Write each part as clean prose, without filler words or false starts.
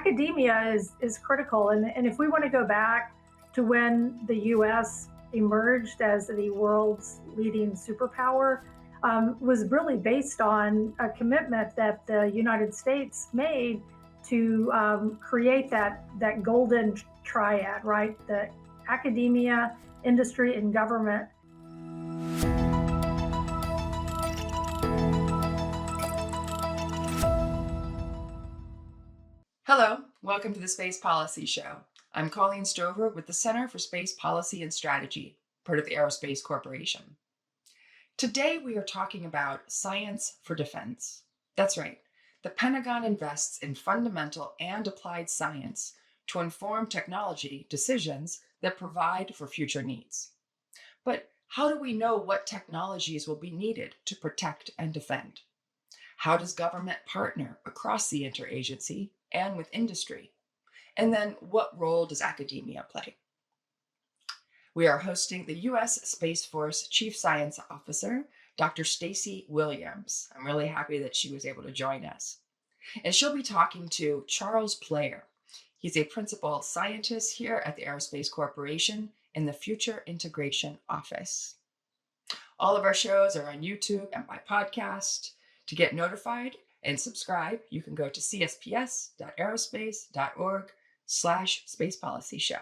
academia is critical. And if we want to go back to when the U.S. emerged as the world's leading superpower, was really based on a commitment that the United States made to create that golden triad, right? The academia, industry, and government. Hello, welcome to the Space Policy Show. I'm Colleen Stover with the Center for Space Policy and Strategy, part of the Aerospace Corporation. Today we are talking about science for defense. That's right, the Pentagon invests in fundamental and applied science to inform technology decisions that provide for future needs. But how do we know what technologies will be needed to protect and defend? How does government partner across the interagency and with industry? And then what role does academia play? We are hosting the U.S. Space Force Chief Science Officer, Dr. Stacie Williams. I'm really happy that she was able to join us. And she'll be talking to Charles Player. He's a principal scientist here at the Aerospace Corporation in the Future Integration Office. All of our shows are on YouTube and by podcast. To get notified and subscribe, you can go to csps.aerospace.org/space policy show.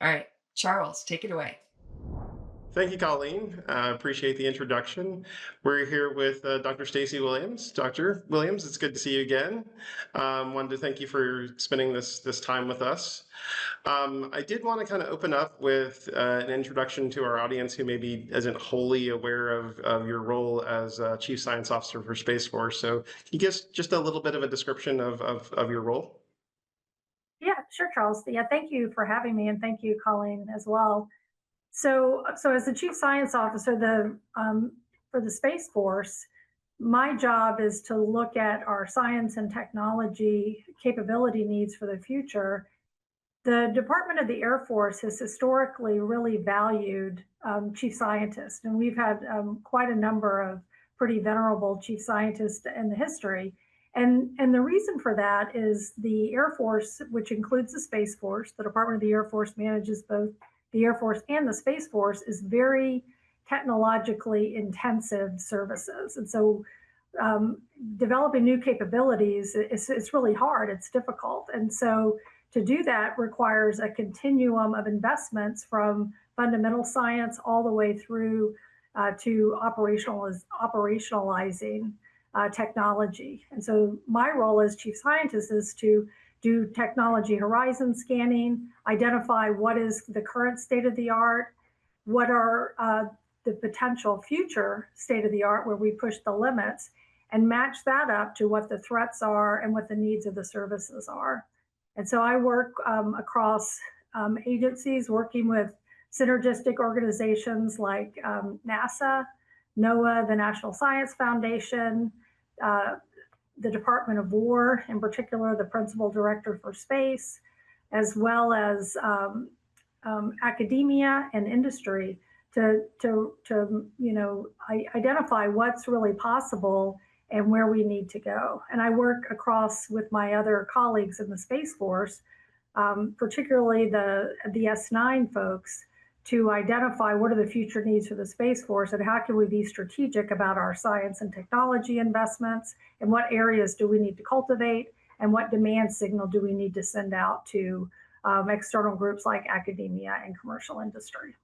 All right, Charles, take it away. Thank you, Colleen. Appreciate the introduction. We're here with Dr. Stacie Williams. Dr. Williams, it's good to see you again. Wanted to thank you for spending this time with us. I did want to kind of open up with an introduction to our audience who maybe isn't wholly aware of your role as Chief Science Officer for Space Force. So can you give just a little bit of a description of your role? Yeah, sure, Charles. Yeah, thank you for having me, and thank you, Colleen, as well. So as the Chief Science Officer for the Space Force, my job is to look at our science and technology capability needs for the future. The Department of the Air Force has historically really valued chief scientists, and we've had quite a number of pretty venerable chief scientists in the history. And the reason for that is the Air Force, which includes the Space Force, the Department of the Air Force manages both the Air Force and the Space Force, is very technologically intensive services. And so developing new capabilities, it's really hard, it's difficult. And so to do that requires a continuum of investments from fundamental science all the way through to operationalizing technology. And so my role as chief scientist is to do technology horizon scanning, identify what is the current state of the art, what are the potential future state of the art where we push the limits, and match that up to what the threats are and what the needs of the services are. And so I work across agencies, working with synergistic organizations like NASA, NOAA, the National Science Foundation, the Department of War, in particular, the Principal Director for Space, as well as academia and industry to identify what's really possible and where we need to go. And I work across with my other colleagues in the Space Force, particularly the S9 folks, to identify what are the future needs for the Space Force and how can we be strategic about our science and technology investments, and what areas do we need to cultivate, and what demand signal do we need to send out to external groups like academia and commercial industry.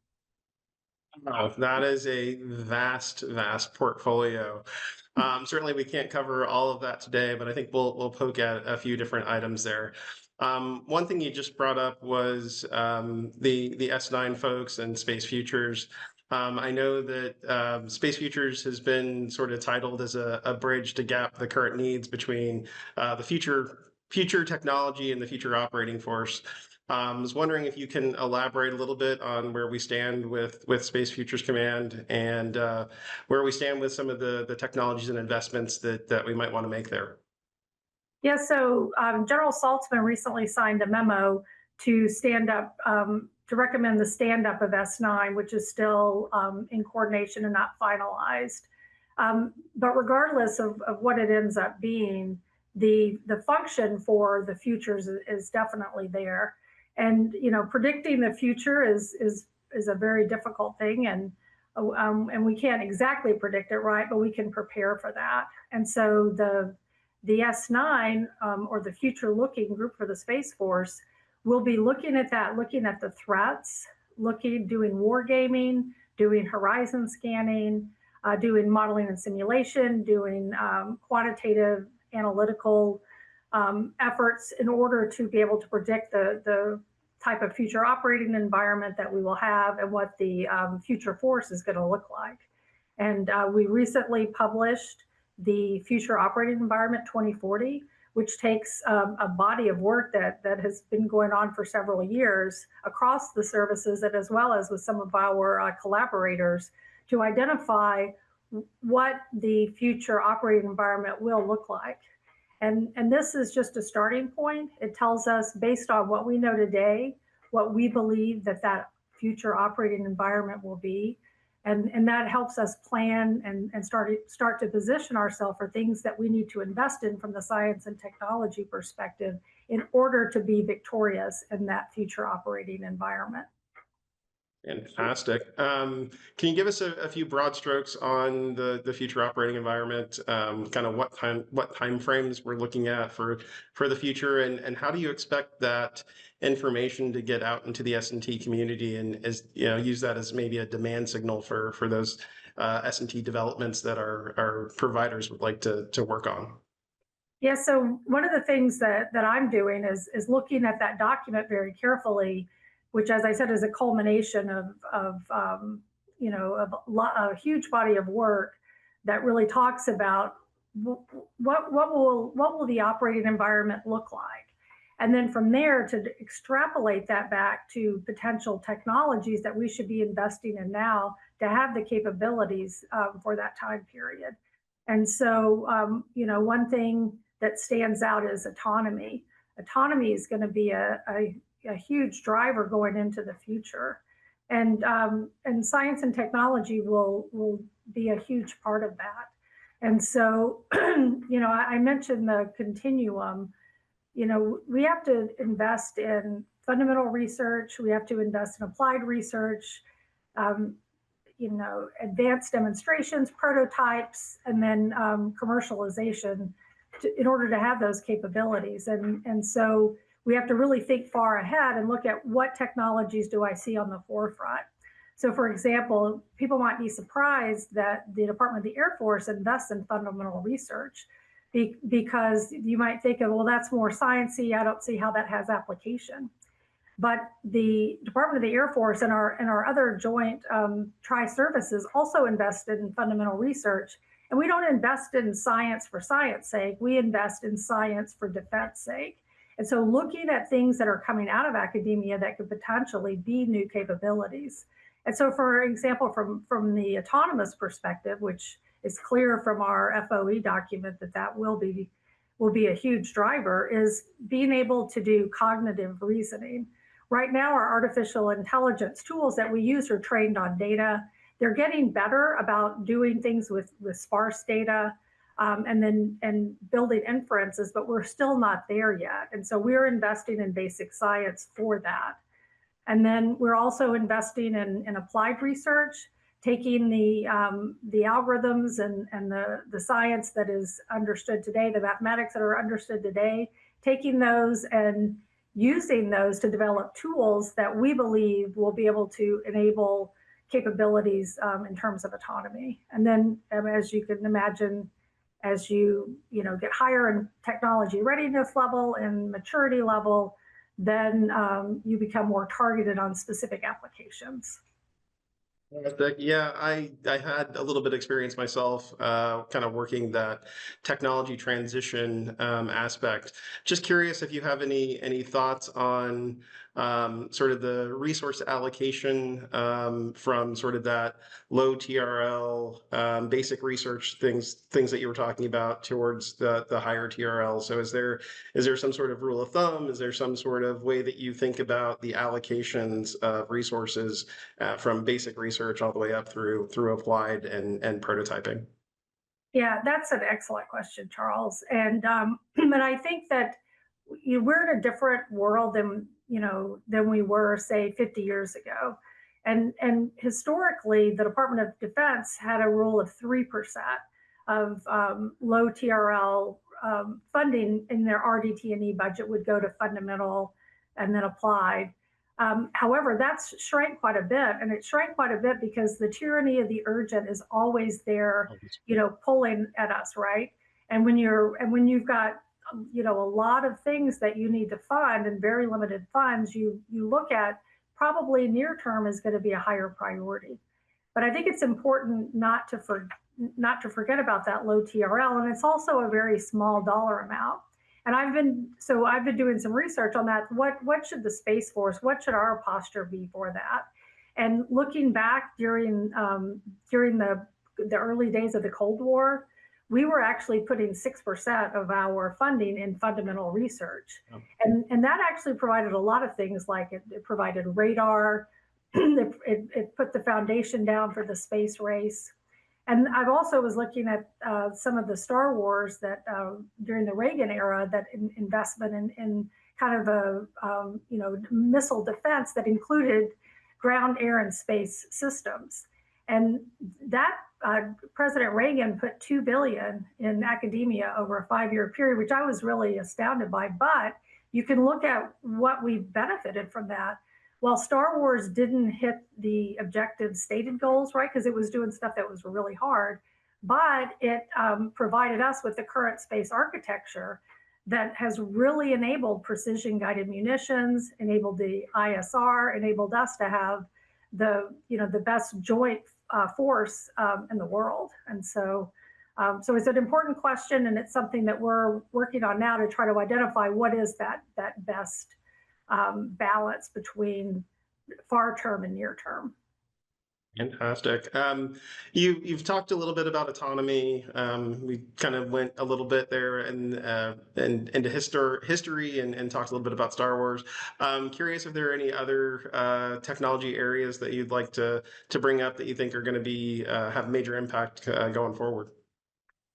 That is a vast portfolio. Certainly we can't cover all of that today, but I think we'll poke at a few different items there. One thing you just brought up was the S9 folks and Space Futures. I know that Space Futures has been sort of titled as a bridge to gap the current needs between the future technology and the future operating force. I was wondering if you can elaborate a little bit on where we stand with Space Futures Command and where we stand with some of the technologies and investments that we might want to make there. Yeah, so General Saltzman recently signed a memo to stand up, to recommend the stand up of S9, which is still in coordination and not finalized. But regardless of what it ends up being, the function for the futures is definitely there. And predicting the future is a very difficult thing, and we can't exactly predict it, right, but we can prepare for that. And so the S9, or the future looking group for the Space Force, will be looking at that, looking at the threats, doing wargaming, doing horizon scanning, doing modeling and simulation, doing quantitative analytical efforts in order to be able to predict the type of future operating environment that we will have and what the future force is going to look like. And we recently published the Future Operating Environment 2040, which takes a body of work that has been going on for several years across the services, and as well as with some of our collaborators, to identify what the future operating environment will look like. And this is just a starting point. It tells us, based on what we know today, what we believe that future operating environment will be. And that helps us plan and start to position ourselves for things that we need to invest in from the science and technology perspective in order to be victorious in that future operating environment. Fantastic. Can you give us a few broad strokes on the future operating environment, kind of what time frames we're looking at for the future, and how do you expect that information to get out into the S&T community, and use that as maybe a demand signal for those S&T developments that our providers would like to work on? Yeah, so one of the things that I'm doing is looking at that document very carefully, which, as I said, is a culmination of a huge body of work that really talks about what will the operating environment look like, and then from there to extrapolate that back to potential technologies that we should be investing in now to have the capabilities for that time period. And so, one thing that stands out is autonomy. Autonomy is going to be a huge driver going into the future, and science and technology will be a huge part of that. And so, I mentioned the continuum. We have to invest in fundamental research. We have to invest in applied research. Advanced demonstrations, prototypes, and then commercialization in order to have those capabilities. And so we have to really think far ahead and look at what technologies do I see on the forefront. So, for example, people might be surprised that the Department of the Air Force invests in fundamental research, because you might think of, well, that's more sciencey. I don't see how that has application. But the Department of the Air Force and our other joint tri-services also invest in fundamental research. And we don't invest in science for science sake. We invest in science for defense sake. And so looking at things that are coming out of academia that could potentially be new capabilities. And so, for example, from the autonomous perspective, which is clear from our FOE document that will be a huge driver, is being able to do cognitive reasoning. Right now, our artificial intelligence tools that we use are trained on data. They're getting better about doing things with sparse data, and building inferences, but we're still not there yet. And so we're investing in basic science for that. And then we're also investing in applied research, taking the algorithms and the science that is understood today, the mathematics that are understood today, taking those and using those to develop tools that we believe will be able to enable capabilities in terms of autonomy. And then, as you can imagine, as you get higher in technology readiness level and maturity level, then you become more targeted on specific applications. Yeah, I had a little bit of experience myself, kind of working that technology transition aspect. Just curious if you have any thoughts on sort of the resource allocation from sort of that low TRL basic research things that you were talking about towards the higher TRL. So is there some sort of rule of thumb? Is there some sort of way that you think about the allocations of resources from basic research all the way up through applied and prototyping? Yeah, that's an excellent question, Charles. And but I think that we're in a different world than than we were, say, 50 years ago. And historically, the Department of Defense had a rule of 3% of low TRL funding in their RDT&E budget would go to fundamental and then applied. However, that's shrank quite a bit, and it shrank quite a bit because the tyranny of the urgent is always there, pulling at us, right? And when you've got a lot of things that you need to fund and very limited funds, you look at probably near term is going to be a higher priority. But I think it's important not to forget about that low TRL, and it's also a very small dollar amount. And I've been doing some research on that. What should the Space Force, what should our posture be for that? And looking back during the early days of the Cold War, we were actually putting 6% of our funding in fundamental research. Oh. And that actually provided a lot of things, like it provided radar, it put the foundation down for the space race. And I've also was looking at some of the Star Wars that during the Reagan era, that investment in kind of a missile defense that included ground, air, and space systems. And that President Reagan put $2 billion in academia over a 5-year period, which I was really astounded by. But you can look at what we benefited from that. While Star Wars didn't hit the objective stated goals, right, because it was doing stuff that was really hard, but it provided us with the current space architecture that has really enabled precision guided munitions, enabled the ISR, enabled us to have the best joint force in the world. And so it's an important question, and it's something that we're working on now to try to identify what is that best balance between far term and near term. Fantastic. You've talked a little bit about autonomy. We kind of went a little bit there and into history and talked a little bit about Star Wars. Curious if there are any other technology areas that you'd like to bring up that you think are going to be have major impact going forward.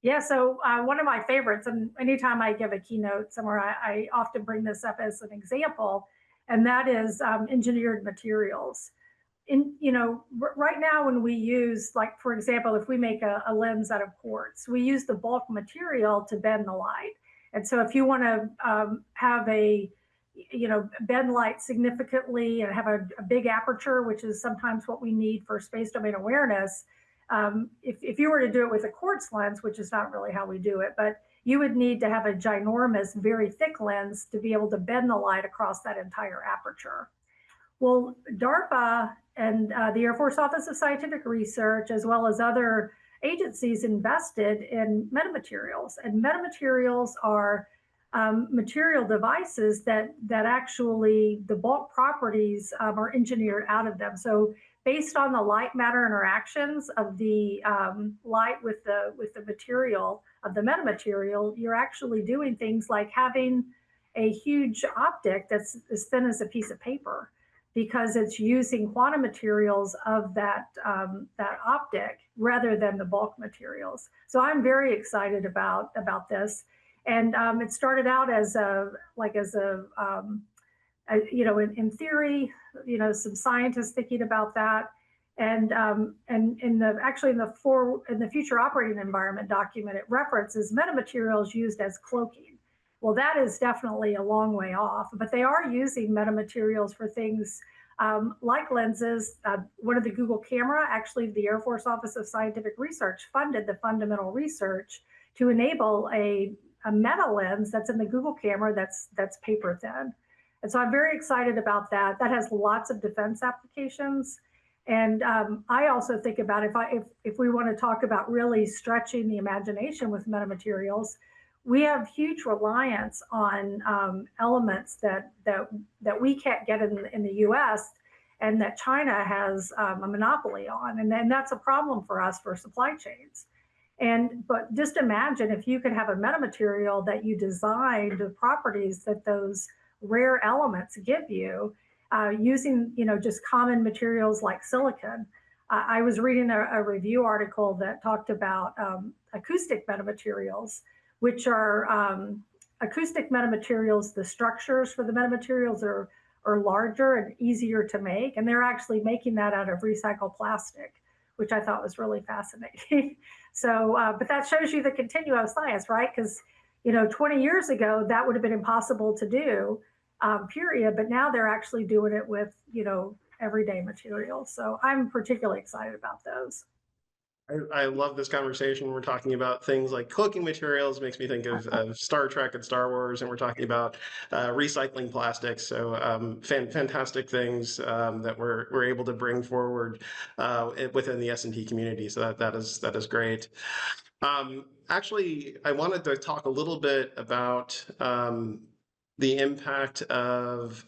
Yeah, so one of my favorites, and anytime I give a keynote somewhere, I often bring this up as an example, and that is engineered materials. Right now when we use, like, for example, if we make a lens out of quartz, we use the bulk material to bend the light. And so if you want to have bend light significantly and have a big aperture, which is sometimes what we need for space domain awareness, if you were to do it with a quartz lens, which is not really how we do it, but you would need to have a ginormous, very thick lens to be able to bend the light across that entire aperture. Well, DARPA and the Air Force Office of Scientific Research, as well as other agencies, invested in metamaterials. And metamaterials are material devices that actually the bulk properties are engineered out of them. So based on the light matter interactions of the light with the material of the metamaterial, you're actually doing things like having a huge optic that's as thin as a piece of paper, because it's using quantum materials of that optic rather than the bulk materials. So I'm very excited about this. And it started out as in theory, some scientists thinking about that. And in the future operating environment document, it references metamaterials used as cloaking. Well, that is definitely a long way off, but they are using metamaterials for things like lenses. One of the Google camera, actually the Air Force Office of Scientific Research funded the fundamental research to enable a meta lens that's in the Google camera that's paper thin. And so I'm very excited about that. That has lots of defense applications. And I also think about if we want to talk about really stretching the imagination with metamaterials, we have huge reliance on elements that we can't get in the U.S. and that China has a monopoly on, and then that's a problem for us for supply chains. But just imagine if you could have a metamaterial that you designed the properties that those rare elements give you, using just common materials like silicon. I was reading a review article that talked about acoustic metamaterials, which are acoustic metamaterials. The structures for the metamaterials are larger and easier to make, and they're actually making that out of recycled plastic, which I thought was really fascinating. So, but that shows you the continuum of science, right? Because 20 years ago that would have been impossible to do, period. But now they're actually doing it with everyday materials. So I'm particularly excited about those. I love this conversation. We're talking about things like cloaking materials, makes me think of Star Trek and Star Wars, and we're talking about recycling plastics. So fantastic things that we're able to bring forward within the S&T community. So that is great. Actually, I wanted to talk a little bit about the impact of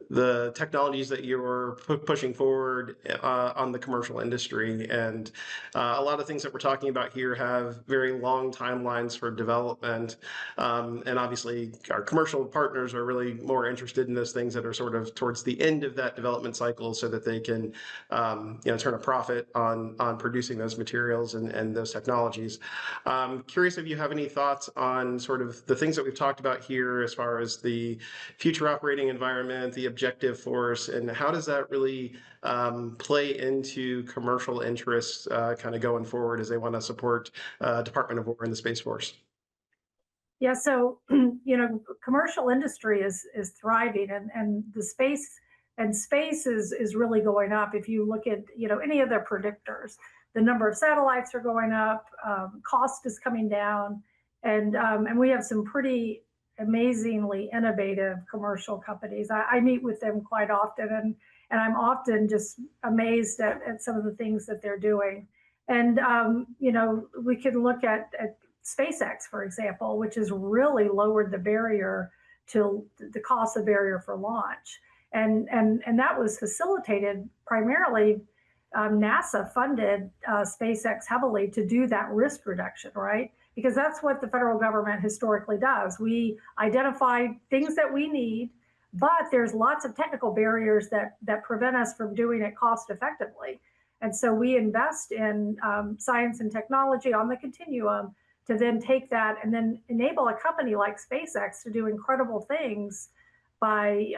the technologies that you're pushing forward on the commercial industry. And a lot of things that we're talking about here have very long timelines for development. And obviously, our commercial partners are really more interested in those things that are sort of towards the end of that development cycle so that they can turn a profit on producing those materials and those technologies. Curious if you have any thoughts on sort of the things that we've talked about here as far as the future operating environment, the objective force, and how does that really play into commercial interests kind of going forward as they want to support Department of War and the Space Force? Yeah, so commercial industry is thriving, and the space is really going up. If you look at any of the predictors, the number of satellites are going up, cost is coming down, and we have some pretty amazingly innovative commercial companies. I meet with them quite often, and I'm often just amazed at some of the things that they're doing. And we can look at SpaceX, for example, which has really lowered the barrier to the cost of barrier for launch. And that was facilitated primarily, NASA funded SpaceX heavily to do that risk reduction, right? Because that's what the federal government historically does. We identify things that we need, but there's lots of technical barriers that prevent us from doing it cost effectively. And so we invest in science and technology on the continuum to then take that and then enable a company like SpaceX to do incredible things by,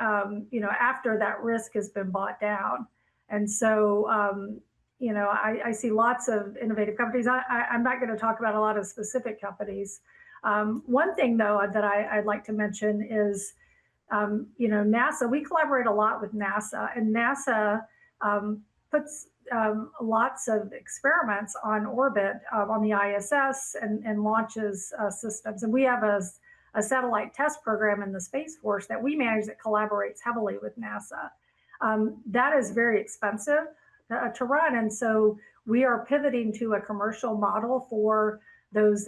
after that risk has been bought down. And so, I see lots of innovative companies. I'm not going to talk about a lot of specific companies. One thing, though, that I'd like to mention is, NASA. We collaborate a lot with NASA, and NASA puts lots of experiments on orbit on the ISS and launches systems. And we have a satellite test program in the Space Force that we manage that collaborates heavily with NASA. That is very expensive to run. And so we are pivoting to a commercial model for those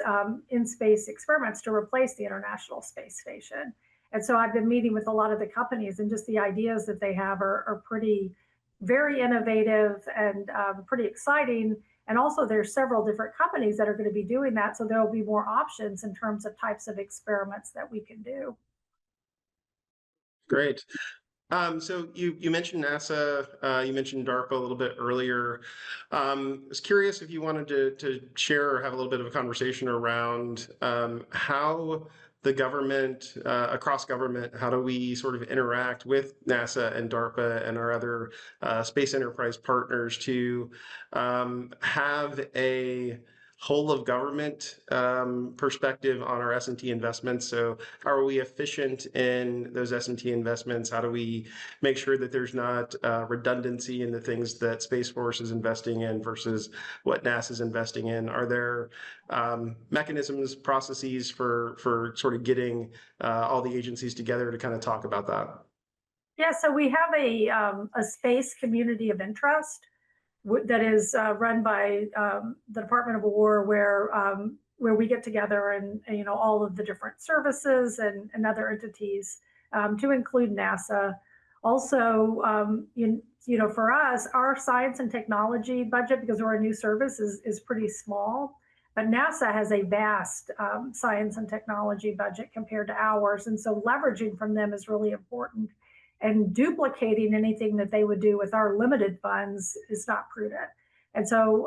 in-space experiments to replace the International Space Station. And so I've been meeting with a lot of the companies, and just the ideas that they have are very innovative and pretty exciting. And also there's several different companies that are going to be doing that. So there'll be more options in terms of types of experiments that we can do. Great. So you mentioned NASA, you mentioned DARPA a little bit earlier. I was curious if you wanted to share or have a little bit of a conversation around how the government, across government, how do we sort of interact with NASA and DARPA and our other space enterprise partners to have a whole of government perspective on our S&T investments. So how are we efficient in those S&T investments? How do we make sure that there's not redundancy in the things that Space Force is investing in versus what NASA is investing in? Are there mechanisms, processes for sort of getting all the agencies together to kind of talk about that? Yeah, so we have a space community of interest that is run by the Department of War, where we get together and all of the different services and other entities, to include NASA. Also, for us, our science and technology budget, because we're a new service, is pretty small. But NASA has a vast science and technology budget compared to ours, and so leveraging from them is really important. And duplicating anything that they would do with our limited funds is not prudent. And so,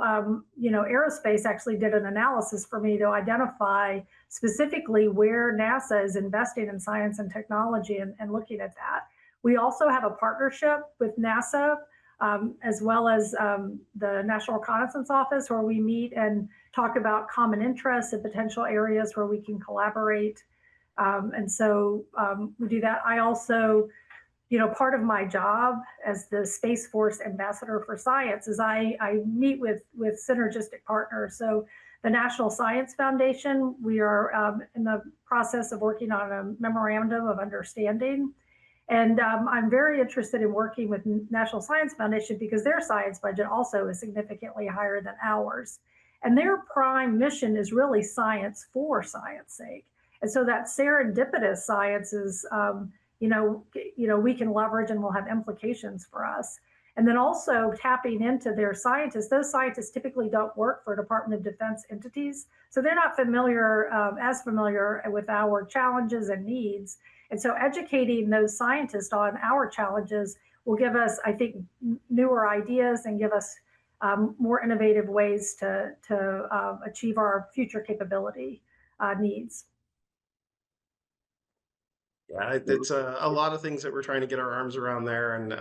Aerospace actually did an analysis for me to identify specifically where NASA is investing in science and technology and looking at that. We also have a partnership with NASA, as well as the National Reconnaissance Office, where we meet and talk about common interests and potential areas where we can collaborate. We do that. I also, part of my job as the Space Force Ambassador for Science is I meet with synergistic partners. So the National Science Foundation, we are in the process of working on a memorandum of understanding. And I'm very interested in working with National Science Foundation because their science budget also is significantly higher than ours. And their prime mission is really science for science sake. And so that serendipitous science is, we can leverage and will have implications for us. And then also tapping into their scientists. Those scientists typically don't work for Department of Defense entities, so they're not as familiar with our challenges and needs. And so educating those scientists on our challenges will give us, I think, newer ideas and give us more innovative ways to achieve our future capability needs. Yeah, it's a lot of things that we're trying to get our arms around there, and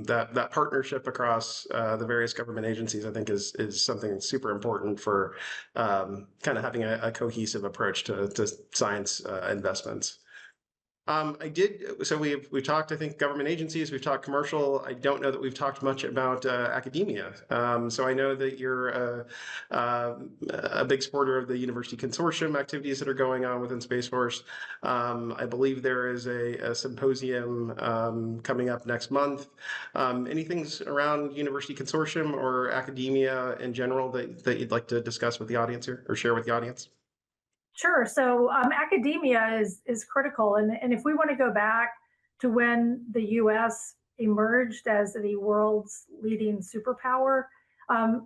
that partnership across the various government agencies, I think, is something super important for kind of having a cohesive approach to science investments. So we've talked, I think, government agencies, we've talked commercial. I don't know that we've talked much about academia. So I know that you're a big supporter of the university consortium activities that are going on within Space Force. I believe there is a symposium coming up next month. Any things around university consortium or academia in general that you'd like to discuss with the audience here or share with the audience? Sure. So academia is critical, and if we want to go back to when the U.S. emerged as the world's leading superpower,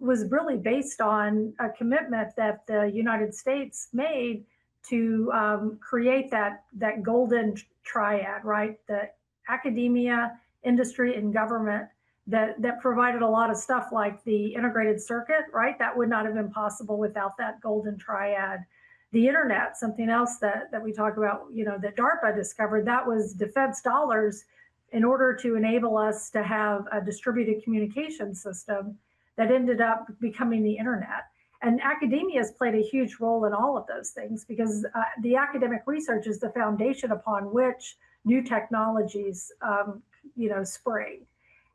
was really based on a commitment that the United States made to create that golden triad, right? The academia, industry, and government that provided a lot of stuff like the integrated circuit, right? That would not have been possible without that golden triad. The internet, something else that we talk about, that DARPA discovered, that was defense dollars in order to enable us to have a distributed communication system that ended up becoming the internet. And academia has played a huge role in all of those things because the academic research is the foundation upon which new technologies, spring.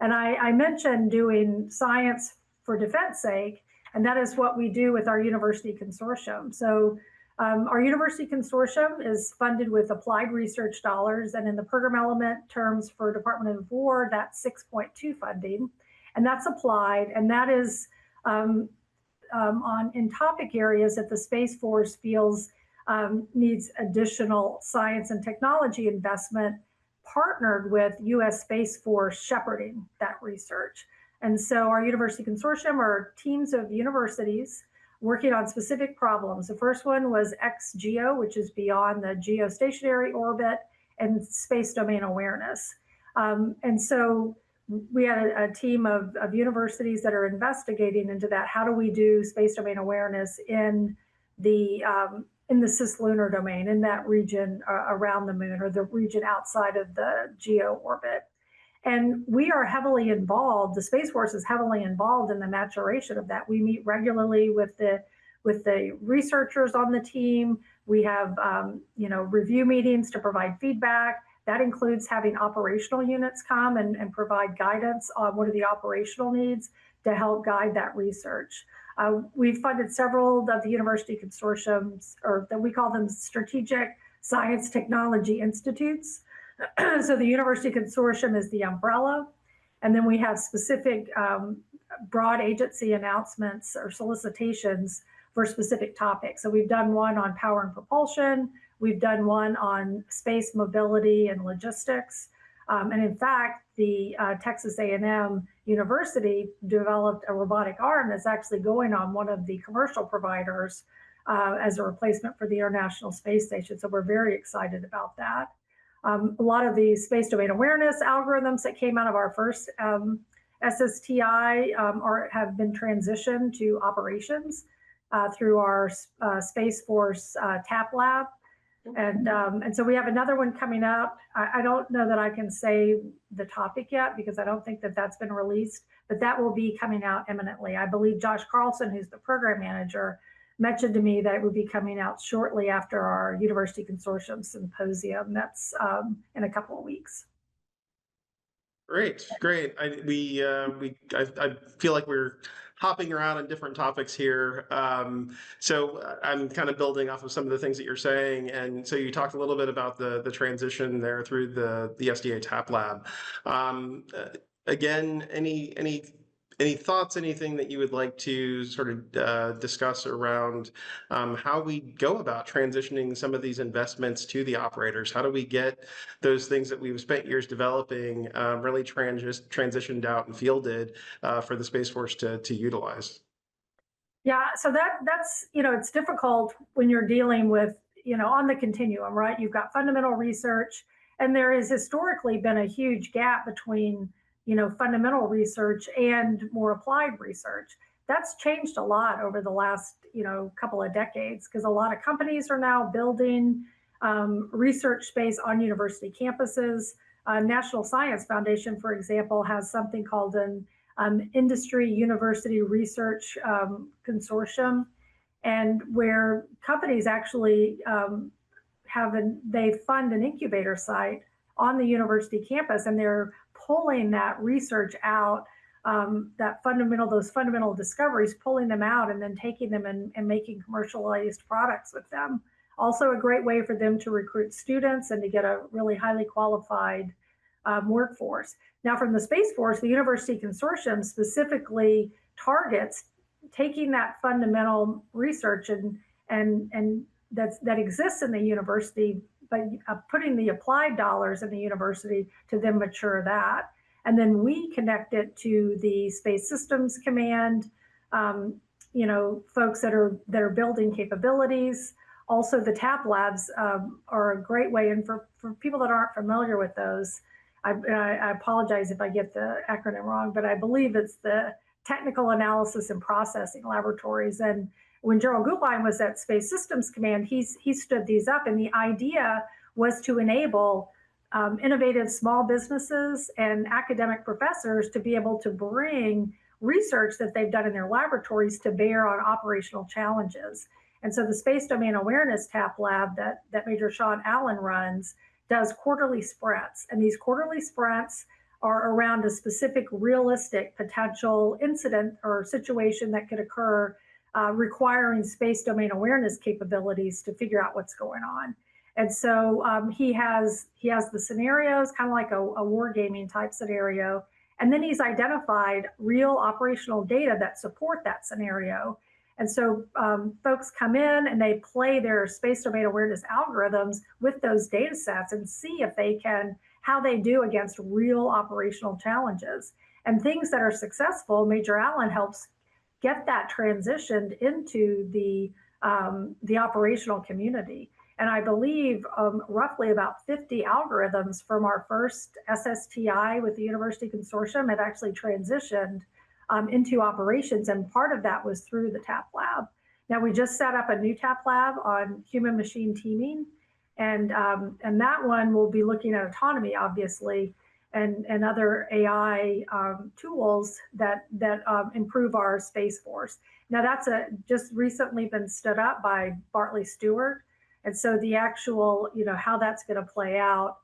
And I mentioned doing science for defense sake, and that is what we do with our university consortium. So our university consortium is funded with applied research dollars, and in the program element terms for Department of War, that's 6.2 funding, and that's applied, and that is in topic areas that the Space Force feels needs additional science and technology investment, partnered with U.S. Space Force shepherding that research. And so our university consortium are teams of universities working on specific problems. The first one was XGEO, which is beyond the geostationary orbit, and space domain awareness. And so we had a team of universities that are investigating into that. How do we do space domain awareness in the cislunar domain, in that region around the moon, or the region outside of the geo orbit? And we are heavily involved, the Space Force is heavily involved in the maturation of that. We meet regularly with the researchers on the team. We have review meetings to provide feedback. That includes having operational units come and provide guidance on what are the operational needs to help guide that research. We've funded several of the university consortiums, or that we call them strategic science technology institutes. So the university consortium is the umbrella, and then we have specific broad agency announcements or solicitations for specific topics. So we've done one on power and propulsion, we've done one on space mobility and logistics, and in fact, the Texas A&M University developed a robotic arm that's actually going on one of the commercial providers as a replacement for the International Space Station. So we're very excited about that. A lot of the space domain awareness algorithms that came out of our first SSTI have been transitioned to operations through our Space Force TAP Lab. And so we have another one coming up. I don't know that I can say the topic yet because I don't think that that's been released, but that will be coming out imminently. I believe Josh Carlson, who's the program manager, mentioned to me that it would be coming out shortly after our University Consortium Symposium. That's in a couple of weeks. Great, great. I feel like we're hopping around on different topics here. So I'm kind of building off of some of the things that you're saying. And so you talked a little bit about the transition there through the SDA TAP Lab. Again, any thoughts, anything that you would like to sort of discuss around how we go about transitioning some of these investments to the operators? How do we get those things that we've spent years developing really transitioned out and fielded for the Space Force to utilize? Yeah, so that's it's difficult when you're dealing with on the continuum, right? You've got fundamental research, and there has historically been a huge gap between fundamental research and more applied research. That's changed a lot over the last couple of decades because a lot of companies are now building research space on university campuses. National Science Foundation, for example, has something called an industry university research consortium, and where companies actually they fund an incubator site on the university campus, and they're pulling that research out, those fundamental discoveries, pulling them out and then taking them and making commercialized products with them. Also a great way for them to recruit students and to get a really highly qualified workforce. Now from the Space Force, the University Consortium specifically targets taking that fundamental research and that exists in the university, but putting the applied dollars in the university to then mature that. And then we connect it to the Space Systems Command, folks that are building capabilities. Also, the TAP labs are a great way, and for people that aren't familiar with those, I apologize if I get the acronym wrong, but I believe it's the Technical Analysis and Processing Laboratories. And when Gerald Gutlein was at Space Systems Command, he stood these up, and the idea was to enable innovative small businesses and academic professors to be able to bring research that they've done in their laboratories to bear on operational challenges. And so the Space Domain Awareness TAP Lab that Major Sean Allen runs does quarterly sprints. And these quarterly sprints are around a specific realistic potential incident or situation that could occur requiring space domain awareness capabilities to figure out what's going on. And so he has the scenarios, kind of like a wargaming type scenario, and then he's identified real operational data that support that scenario. And so folks come in and they play their space domain awareness algorithms with those data sets and see if how they do against real operational challenges. And things that are successful, Major Allen helps get that transitioned into the operational community. And I believe roughly about 50 algorithms from our first SSTI with the University Consortium have actually transitioned into operations, and part of that was through the TAP Lab. Now we just set up a new TAP Lab on human-machine teaming, and that one will be looking at autonomy, obviously, and other AI tools that improve our Space Force. Now that's just recently been stood up by Bartley Stewart, and so the actual how that's going to play out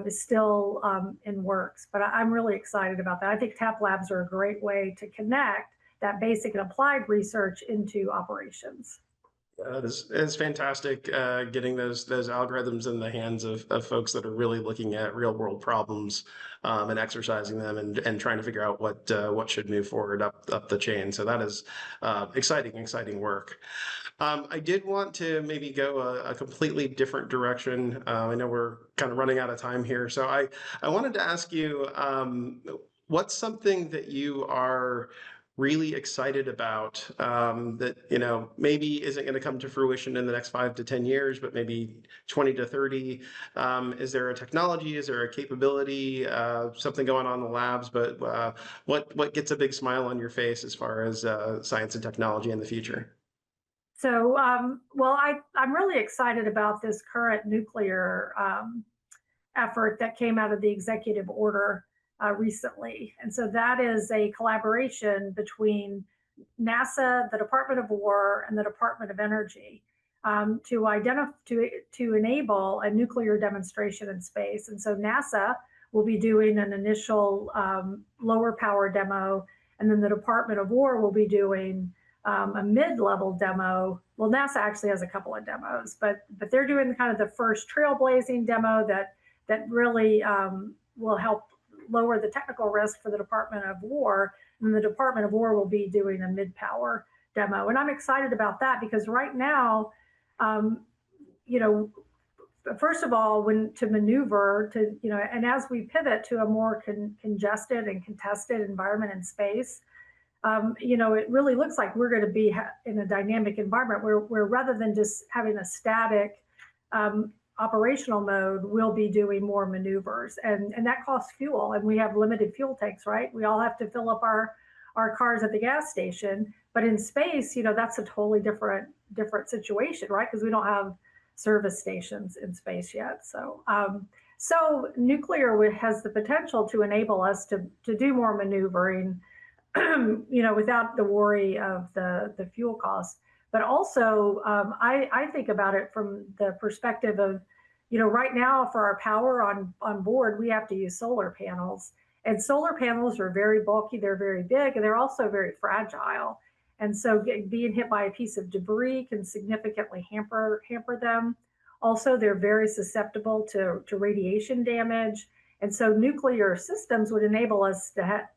is still in works, but I'm really excited about that. I think TAP labs are a great way to connect that basic and applied research into operations. It's fantastic getting those algorithms in the hands of folks that are really looking at real world problems and exercising them and trying to figure out what should move forward up the chain. So that is exciting work. I did want to maybe go a completely different direction. I know we're kind of running out of time here, so I wanted to ask you, what's something that you are really excited about, that, maybe isn't going to come to fruition in the next 5 to 10 years, but maybe 20 to 30? Is there a technology? Is there a capability? Something going on in the labs? But what gets a big smile on your face as far as science and technology in the future? So, well, I'm really excited about this current nuclear effort that came out of the executive order recently. And so that is a collaboration between NASA, the Department of War, and the Department of Energy to identify to enable a nuclear demonstration in space. And so NASA will be doing an initial lower power demo, and then the Department of War will be doing a mid-level demo. Well, NASA actually has a couple of demos, but they're doing kind of the first trailblazing demo that really will help lower the technical risk for the Department of War. And the Department of War will be doing a mid-power demo. And I'm excited about that because right now, you know, first of all, when to maneuver to, and as we pivot to a more congested and contested environment in space, it really looks like we're going to be in a dynamic environment where rather than just having a static operational mode, we'll be doing more maneuvers, and that costs fuel, and we have limited fuel tanks, right? We all have to fill up our cars at the gas station, but in space, that's a totally different situation, right? Because we don't have service stations in space yet. So nuclear has the potential to enable us to do more maneuvering, without the worry of the fuel costs. But also, I think about it from the perspective of, right now for our power on board, we have to use solar panels. And solar panels are very bulky, they're very big, and they're also very fragile. And so being hit by a piece of debris can significantly hamper them. Also, they're very susceptible to radiation damage. And so nuclear systems would enable us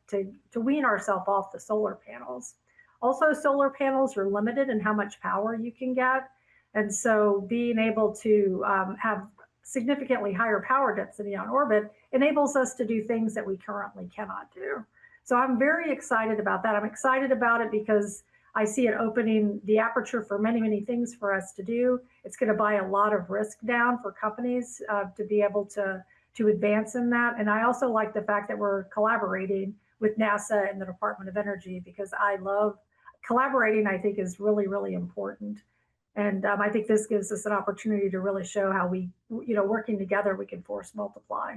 to wean ourselves off the solar panels. Also, solar panels are limited in how much power you can get. And so being able to have significantly higher power density on orbit enables us to do things that we currently cannot do. So I'm very excited about that. I'm excited about it because I see it opening the aperture for many, many things for us to do. It's going to buy a lot of risk down for companies to be able to advance in that. And I also like the fact that we're collaborating with NASA and the Department of Energy because I love collaborating. I think is really, really important. And I think this gives us an opportunity to really show how we, working together, we can force multiply.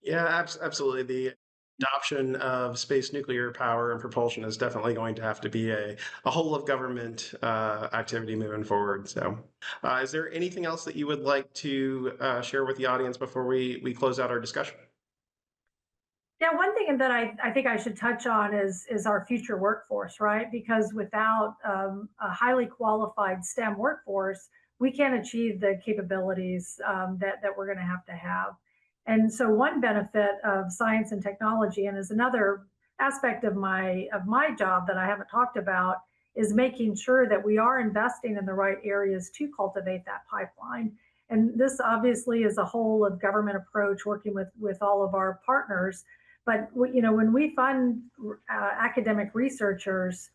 Yeah, absolutely. The adoption of space nuclear power and propulsion is definitely going to have to be a whole of government activity moving forward. So, is there anything else that you would like to share with the audience before we close out our discussion? Yeah, one thing that I think I should touch on is our future workforce, right? Because without a highly qualified STEM workforce, we can't achieve the capabilities that we're going to have. And so, one benefit of science and technology, and is another aspect of my job that I haven't talked about, is making sure that we are investing in the right areas to cultivate that pipeline. And this obviously is a whole of government approach, working with all of our partners. But when we fund academic researchers,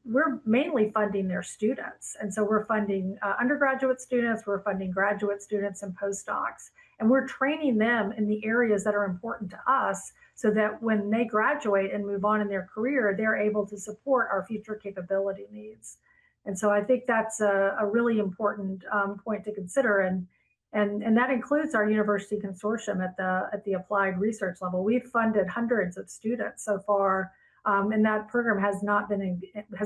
we're mainly funding their students, and so we're funding undergraduate students, we're funding graduate students and postdocs, and we're training them in the areas that are important to us, so that when they graduate and move on in their career, they're able to support our future capability needs. And so I think that's a really important point to consider. And that includes our university consortium at the applied research level. We've funded hundreds of students so far, and that program has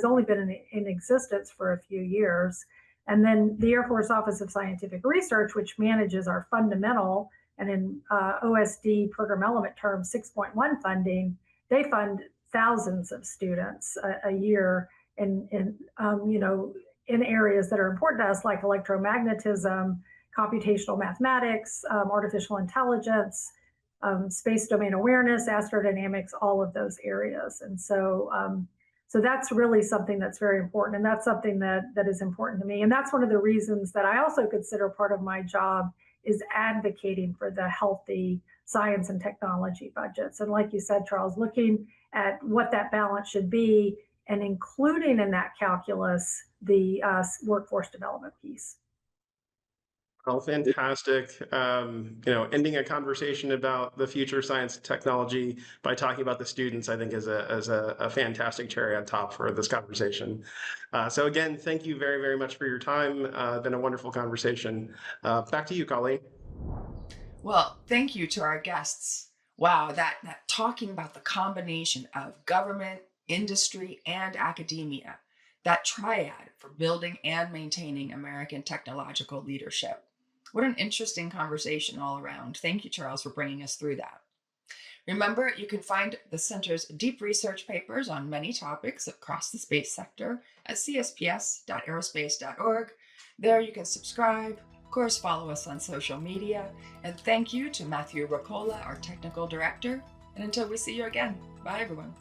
only been in existence for a few years. And then the Air Force Office of Scientific Research, which manages our fundamental and in OSD program element terms 6.1 funding, they fund thousands of students a year in areas that are important to us, like electromagnetism, computational mathematics, artificial intelligence, space domain awareness, astrodynamics, all of those areas. And so that's really something that's very important. And that's something that is important to me. And that's one of the reasons that I also consider part of my job is advocating for the healthy science and technology budgets. And like you said, Charles, looking at what that balance should be and including in that calculus the workforce development piece. Well, fantastic. Ending a conversation about the future of science and technology by talking about the students, I think, is a fantastic cherry on top for this conversation. So again, thank you very, very much for your time. Been a wonderful conversation. Back to you, Colleen. Well, thank you to our guests. Wow, that talking about the combination of government, industry, and academia, that triad for building and maintaining American technological leadership. What an interesting conversation all around. Thank you, Charles, for bringing us through that. Remember, you can find the Center's deep research papers on many topics across the space sector at csps.aerospace.org. There you can subscribe, of course, follow us on social media, and thank you to Matthew Rocola, our technical director. And until we see you again, bye everyone.